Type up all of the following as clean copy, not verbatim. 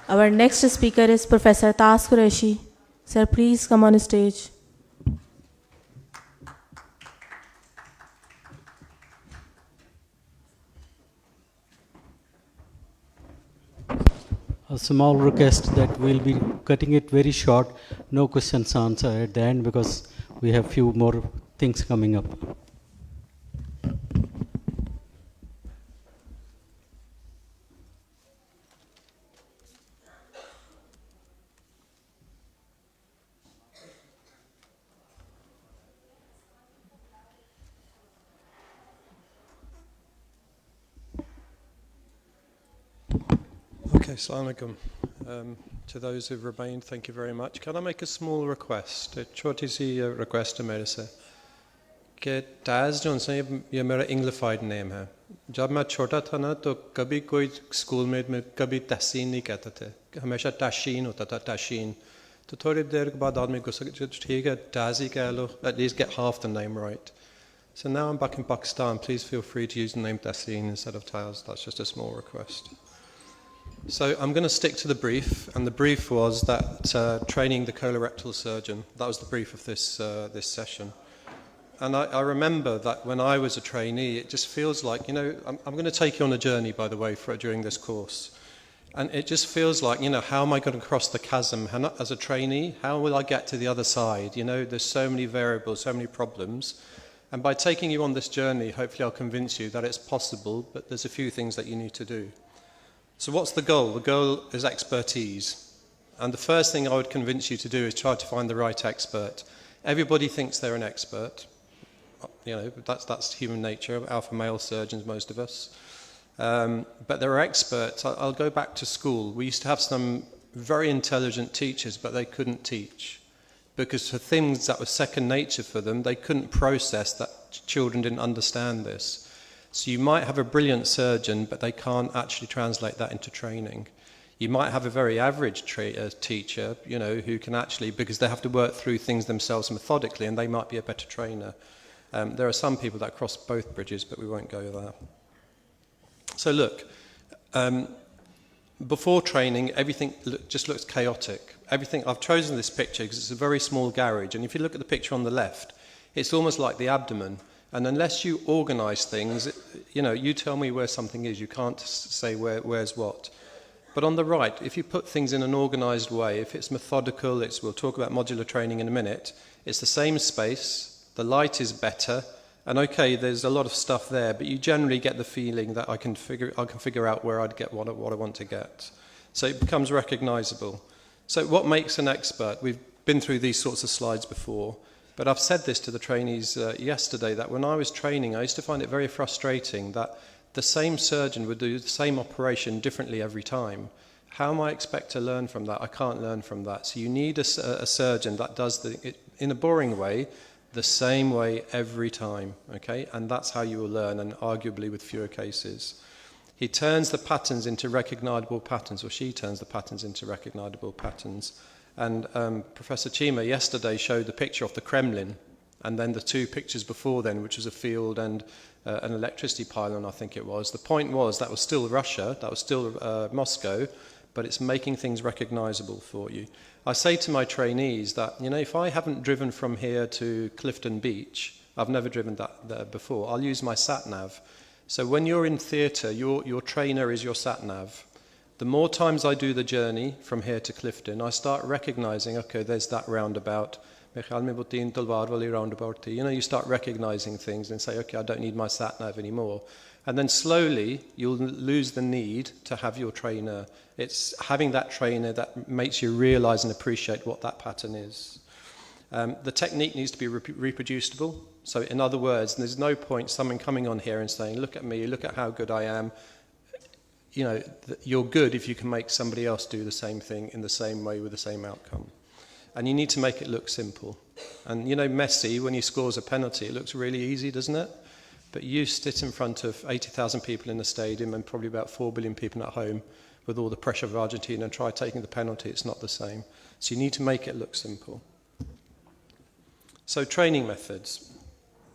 Our next speaker is Professor Tas Qureshi. Sir, please come on stage. A small request that we'll be cutting it very short, no questions answer at the end because we have few more things coming up. Okay, Assalamu alaikum. To those who've remained, thank you very much. Can I make a small request? A छोटी सी request है मेरे से कि Taz Johnson ये मेरा Englified name है. जब मैं छोटा था ना तो कभी कोई स्कूल में कभी तहसीन नहीं कहते थे, हमेशा ताशीन होता था, ताशीन. तो थोड़ी देर के बाद आदमी को ठीक है Taz ही कह लो, at least get half the name right. So now I'm back in Pakistan, please feel free to use the name Tahseen instead of Taz. That's just a small request. So I'm going to stick to the brief, and the brief was that training the colorectal surgeon. That was the brief of this session. And I remember that when I was a trainee, it just feels like, you know, I'm going to take you on a journey, by the way, during this course. And it just feels like, you know, how am I going to cross the chasm? As a trainee, how will I get to the other side? You know, there's so many variables, so many problems. And by taking you on this journey, hopefully I'll convince you that it's possible, but there's a few things that you need to do. So what's the goal? The goal is expertise. And the first thing I would convince you to do is try to find the right expert. Everybody thinks they're an expert. You know, that's human nature, alpha male surgeons, most of us. But there are experts. I'll go back to school. We used to have some very intelligent teachers, but they couldn't teach. Because for things that were second nature for them, they couldn't process that children didn't understand this. So you might have a brilliant surgeon, but they can't actually translate that into training. You might have a very average teacher, you know, who can actually, because they have to work through things themselves methodically, and they might be a better trainer. There are some people that cross both bridges, but we won't go there. So look, before training, everything just looks chaotic. Everything, I've chosen this picture because it's a very small garage, and if you look at the picture on the left, it's almost like the abdomen. And unless you organise things, you know, you tell me where something is, you can't say where's what. But on the right, if you put things in an organised way, if it's methodical, we'll talk about modular training in a minute, it's the same space, the light is better, and okay, there's a lot of stuff there, but you generally get the feeling that I can figure out where I'd get what I want to get. So it becomes recognisable. So what makes an expert? We've been through these sorts of slides before. But I've said this to the trainees yesterday, that when I was training, I used to find it very frustrating that the same surgeon would do the same operation differently every time. How am I expect to learn from that? I can't learn from that. So you need a surgeon that does it in a boring way, the same way every time, okay? And that's how you will learn, and arguably with fewer cases. He turns the patterns into recognizable patterns, or she turns the patterns into recognizable patterns. And Professor Chima yesterday showed the picture of the Kremlin, and then the two pictures before then, which was a field and an electricity pylon, I think it was. The point was that was still Russia, that was still Moscow, but it's making things recognizable for you. I say to my trainees that, you know, if I haven't driven from here to Clifton Beach, I've never driven that there before, I'll use my sat-nav. So when you're in theatre, your trainer is your sat-nav. The more times I do the journey from here to Clifton, I start recognizing, okay, there's that roundabout. You know, you start recognizing things and say, okay, I don't need my sat-nav anymore. And then slowly, you'll lose the need to have your trainer. It's having that trainer that makes you realize and appreciate what that pattern is. The technique needs to be reproducible. So in other words, there's no point someone coming on here and saying, look at me, look at how good I am. You know, you're good if you can make somebody else do the same thing in the same way with the same outcome. And you need to make it look simple. And you know, Messi, when he scores a penalty, it looks really easy, doesn't it? But you sit in front of 80,000 people in the stadium and probably about 4 billion people at home with all the pressure of Argentina and try taking the penalty, it's not the same. So you need to make it look simple. So training methods.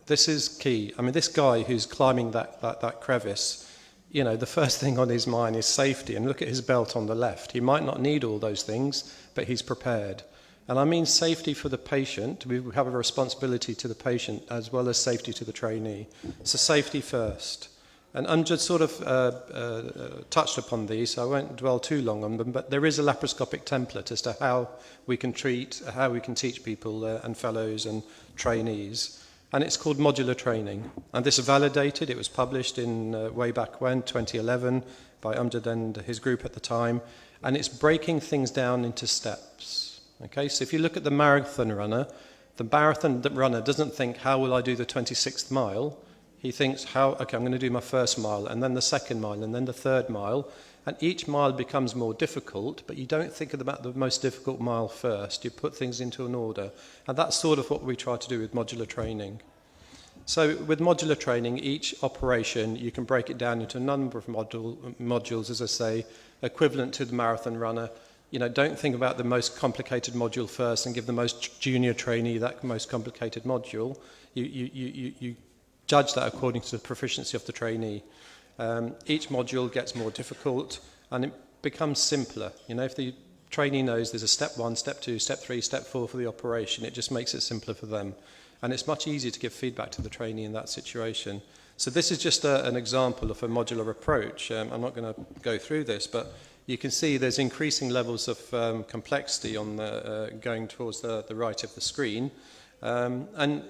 This is key. I mean, this guy who's climbing that crevice, you know, the first thing on his mind is safety, and look at his belt on the left. He might not need all those things, but he's prepared. And I mean safety for the patient. We have a responsibility to the patient as well as safety to the trainee. So safety first. And Amjad sort of touched upon these, so I won't dwell too long on them, but there is a laparoscopic template as to how we can treat, how we can teach people and fellows and trainees. And it's called modular training. And this is validated. It was published in way back when, 2011, by Amjad and his group at the time. And it's breaking things down into steps. Okay, so if you look at the marathon runner doesn't think, how will I do the 26th mile? He thinks, okay, I'm going to do my first mile, and then the second mile, and then the third mile. And each mile becomes more difficult, but you don't think about the most difficult mile first. You put things into an order. And that's sort of what we try to do with modular training. So with modular training, each operation, you can break it down into a number of modules, as I say, equivalent to the marathon runner. You know, don't think about the most complicated module first and give the most junior trainee that most complicated module. You judge that according to the proficiency of the trainee. Each module gets more difficult and it becomes simpler. You know, if the trainee knows there's a step 1, step 2, step 3, step 4 for the operation, it just makes it simpler for them. And it's much easier to give feedback to the trainee in that situation. So this is just an example of a modular approach. I'm not going to go through this, but you can see there's increasing levels of complexity on going towards the right of the screen. And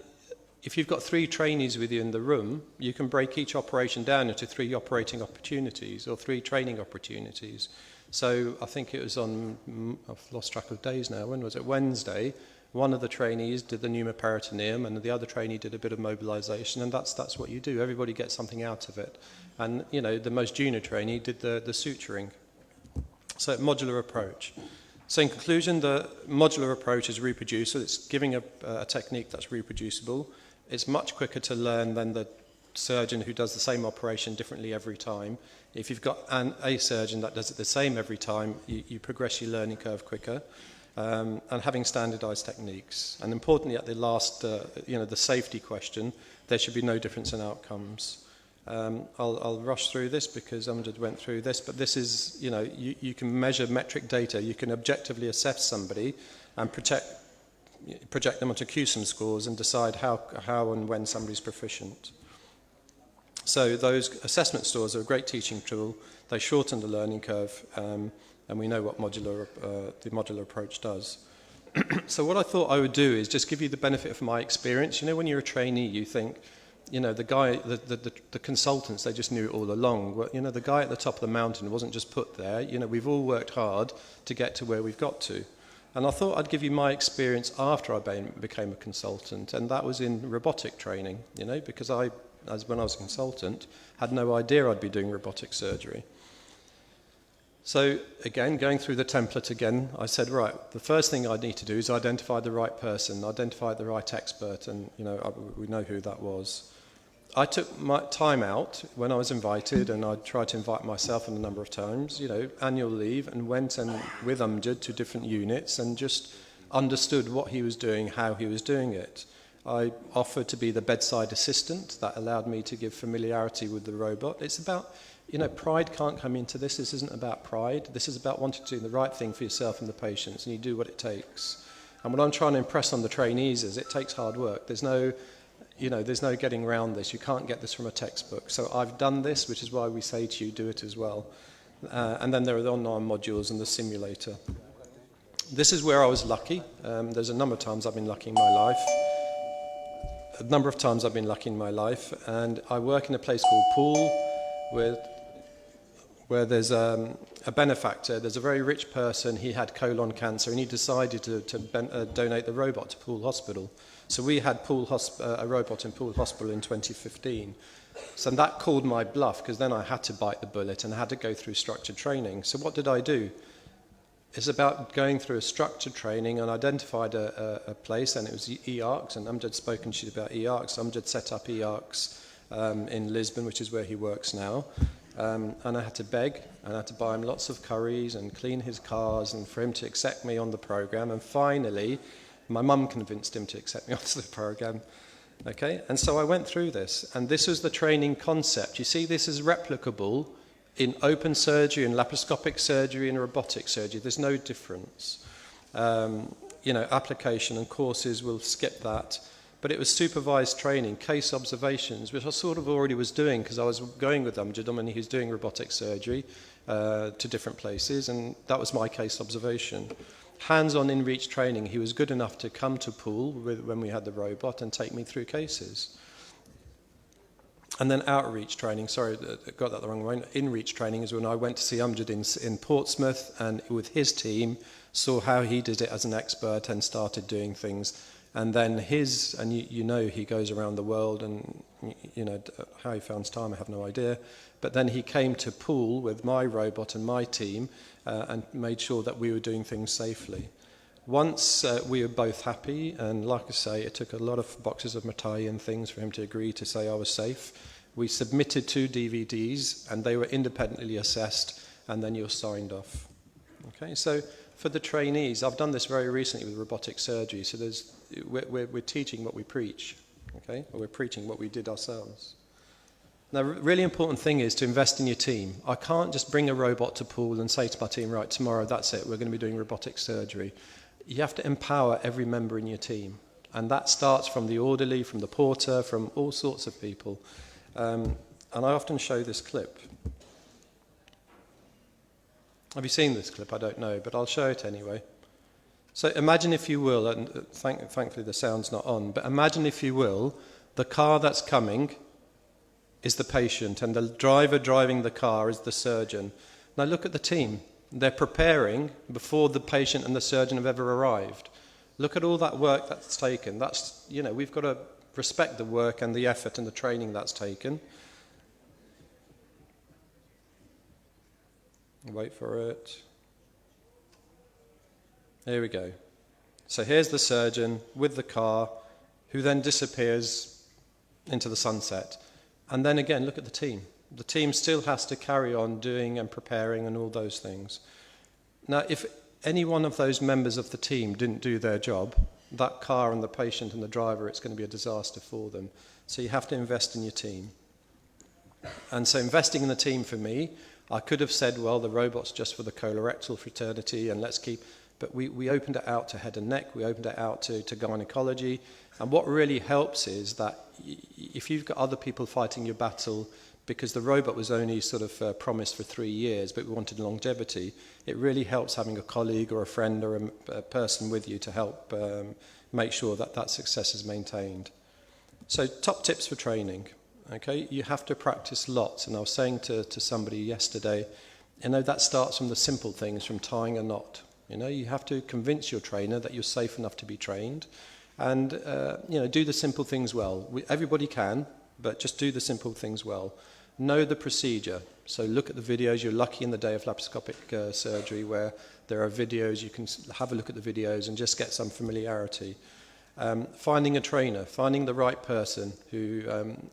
if you've got 3 trainees with you in the room, you can break each operation down into 3 operating opportunities or 3 training opportunities. So I think it was on, I've lost track of days now, when was it? Wednesday. One of the trainees did the pneumoperitoneum and the other trainee did a bit of mobilization, and that's what you do. Everybody gets something out of it. And, you know, the most junior trainee did the suturing. So modular approach. So in conclusion, the modular approach is reproducible. It's giving a technique that's reproducible. It's much quicker to learn than the surgeon who does the same operation differently every time. If you've got a surgeon that does it the same every time, you progress your learning curve quicker. And having standardized techniques. And importantly, at the last, the safety question, there should be no difference in outcomes. I'll rush through this because Amjad went through this, but this is, you can measure metric data. You can objectively assess somebody and project them onto QSM scores and decide how and when somebody's proficient. So those assessment scores are a great teaching tool. They shorten the learning curve, and we know what the modular approach does. So what I thought I would do is just give you the benefit of my experience. You know, when you're a trainee, you think, the consultants, they just knew it all along. Well, the guy at the top of the mountain wasn't just put there. We've all worked hard to get to where we've got to. And I thought I'd give you my experience after I became a consultant, and that was in robotic training, because when I was a consultant, had no idea I'd be doing robotic surgery. So again, going through the template again, I said, right, the first thing I need to do is identify the right person, identify the right expert, and we know who that was. I took my time out when I was invited, and I tried to invite myself a number of times, annual leave, and went with Amjad to different units and just understood what he was doing, how he was doing it. I offered to be the bedside assistant. That allowed me to give familiarity with the robot. It's about, pride can't come into this. This isn't about pride. This is about wanting to do the right thing for yourself and the patients, and you do what it takes. And what I'm trying to impress on the trainees is it takes hard work. There's no getting around this. You can't get this from a textbook. So I've done this, which is why we say to you, do it as well. And then there are the online modules and the simulator. This is where I was lucky. There's a number of times I've been lucky in my life. And I work in a place called Poole, where there's a benefactor. There's a very rich person. He had colon cancer, and he decided to donate the robot to Poole Hospital. So we had a robot in Poole Hospital in 2015. So that called my bluff, because then I had to bite the bullet and I had to go through structured training. So what did I do? It's about going through a structured training, and identified a place, and it was EARCS, and Amjad's spoken to you about EARCS. Amjad set up EARCS in Lisbon, which is where he works now. And I had to beg, and I had to buy him lots of curries and clean his cars, and for him to accept me on the program. And finally, my mum convinced him to accept me onto the program. Okay, and so I went through this, and this was the training concept. You see, this is replicable in open surgery, and laparoscopic surgery, and robotic surgery. There's no difference. You know, application and courses will skip that. But it was supervised training, case observations, which I sort of already was doing because I was going with Amjad, and he's doing robotic surgery to different places, and that was my case observation. Hands-on in-reach training. He was good enough to come to Poole when we had the robot and take me through cases. And then outreach training, sorry, I got that the wrong way. In-reach training is when I went to see Amjad in Portsmouth and with his team, saw how he did it as an expert and started doing things. And then you know he goes around the world, and you know how he finds time, I have no idea. But then he came to Poole with my robot and my team and made sure that we were doing things safely. Once we were both happy, and like I say, it took a lot of boxes of Matai and things for him to agree to say I was safe. We submitted 2 DVDs, and they were independently assessed, and then you're signed off. Okay, so for the trainees, I've done this very recently with robotic surgery, so we're teaching what we preach, okay? Or we're preaching what we did ourselves. Now, the really important thing is to invest in your team. I can't just bring a robot to Poole and say to my team, right, tomorrow, that's it, we're going to be doing robotic surgery. You have to empower every member in your team. And that starts from the orderly, from the porter, from all sorts of people. And I often show this clip. Have you seen this clip? I don't know, but I'll show it anyway. So imagine, if you will, and thankfully the sound's not on, but imagine, if you will, the car that's coming is the patient, and the driver driving the car is the surgeon. Now look at the team. They're preparing before the patient and the surgeon have ever arrived. Look at all that work that's taken. That's, you know, we've got to respect the work and the effort and the training that's taken. Wait for it. Here we go. So here's the surgeon with the car, who then disappears into the sunset. And then again, look at the team. The team still has to carry on doing and preparing and all those things. Now, if any one of those members of the team didn't do their job, that car and the patient and the driver, it's going to be a disaster for them. So you have to invest in your team. And so investing in the team, for me, I could have said, well, the robot's just for the colorectal fraternity, and let's keep... But we opened it out to head and neck, we opened it out to gynecology. And what really helps is that if you've got other people fighting your battle, because the robot was only sort of promised for 3 years, but we wanted longevity, it really helps having a colleague or a friend or a person with you to help make sure that that success is maintained. So top tips for training. Okay, you have to practice lots. And I was saying to somebody yesterday, you know, that starts from the simple things, from tying a knot. You know, you have to convince your trainer that you're safe enough to be trained, and you know, do the simple things well. Everybody can, but just do the simple things well. Know the procedure. So look at the videos. You're lucky in the day of laparoscopic surgery where there are videos. You can have a look at the videos and just get some familiarity. Finding a trainer, finding the right person who,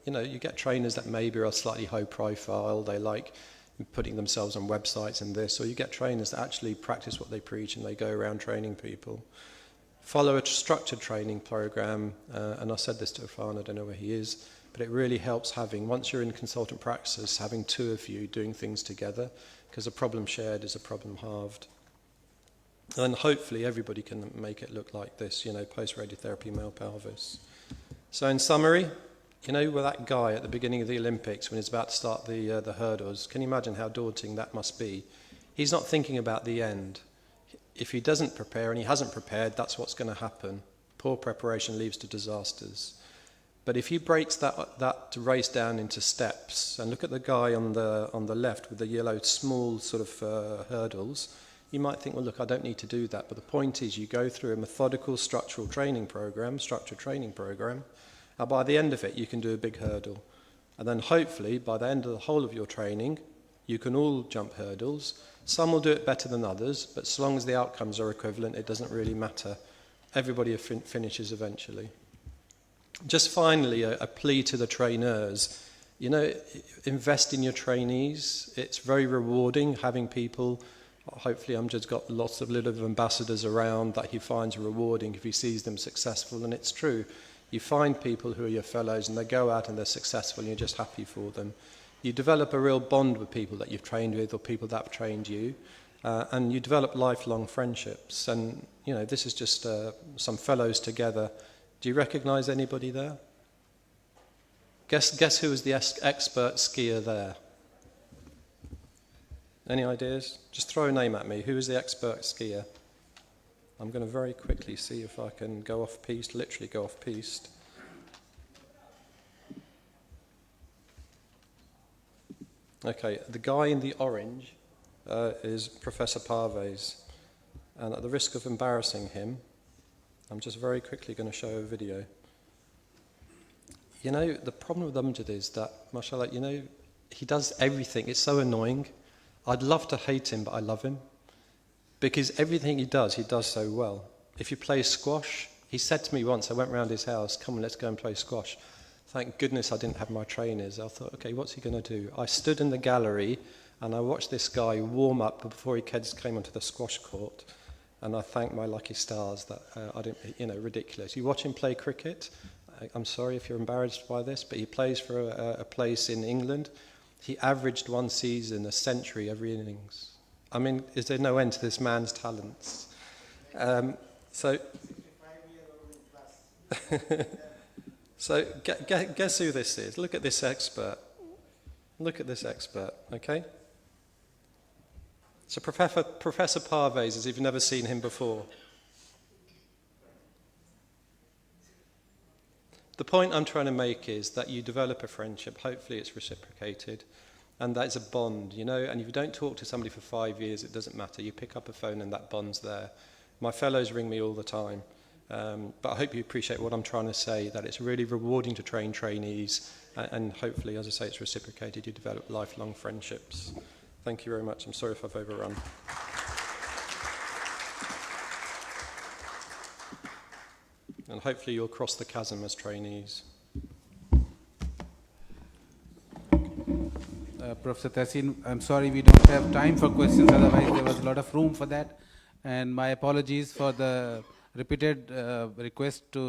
you know, you get trainers that maybe are slightly high profile. They like putting themselves on websites and this, or you get trainers that actually practice what they preach and they go around training people. Follow a structured training program, and I said this to Irfan, I don't know where he is, but it really helps having, once you're in consultant practice, having 2 of you doing things together, because a problem shared is a problem halved. And then hopefully everybody can make it look like this, you know, post-radiotherapy male pelvis. So in summary, you know, with that guy at the beginning of the Olympics when he's about to start the hurdles, can you imagine how daunting that must be? He's not thinking about the end. If he doesn't prepare, and he hasn't prepared, that's what's going to happen. Poor preparation leads to disasters. But if he breaks that race down into steps, and look at the guy on the left with the yellow small sort of hurdles, you might think, well, look, I don't need to do that. But the point is, you go through a methodical structured training program, and by the end of it, you can do a big hurdle. And then hopefully, by the end of the whole of your training, you can all jump hurdles. Some will do it better than others, but so long as the outcomes are equivalent, it doesn't really matter. Everybody finishes eventually. Just finally, a plea to the trainers. You know, invest in your trainees. It's very rewarding having people. Hopefully Amjad's got lots of little ambassadors around that he finds rewarding if he sees them successful, and it's true. You find people who are your fellows and they go out and they're successful and you're just happy for them. You develop a real bond with people that you've trained with or people that have trained you, and you develop lifelong friendships. And, you know, this is just some fellows together. Do you recognise anybody there? Guess who was the expert skier there? Any ideas? Just throw a name at me. Who is the expert skier? I'm going to very quickly see if I can go off-piste, literally go off-piste. Okay, the guy in the orange is Professor Parvez. And at the risk of embarrassing him, I'm just very quickly going to show a video. You know, the problem with Amjad is that, mashallah, you know, he does everything. It's so annoying. I'd love to hate him, but I love him. Because everything he does so well. If you play squash, he said to me once, I went round his house, come on, let's go and play squash. Thank goodness I didn't have my trainers. I thought, okay, what's he going to do? I stood in the gallery and I watched this guy warm up before he came onto the squash court. And I thank my lucky stars that I didn't, you know, ridiculous. You watch him play cricket. I'm sorry if you're embarrassed by this, but he plays for a place in England. He averaged one season, a century every innings. I mean, is there no end to this man's talents? So guess who this is? Look at this expert. Look at this expert, okay? So Professor Parvez, as if you've never seen him before. The point I'm trying to make is that you develop a friendship, hopefully it's reciprocated, and that's a bond, you know, and if you don't talk to somebody for 5 years, it doesn't matter. You pick up a phone and that bond's there. My fellows ring me all the time, but I hope you appreciate what I'm trying to say, that it's really rewarding to train trainees, and hopefully, as I say, it's reciprocated. You develop lifelong friendships. Thank you very much. I'm sorry if I've overrun. And hopefully you'll cross the chasm as trainees. Professor Tahseen, I'm sorry we don't have time for questions, otherwise there was a lot of room for that. And my apologies for the repeated request to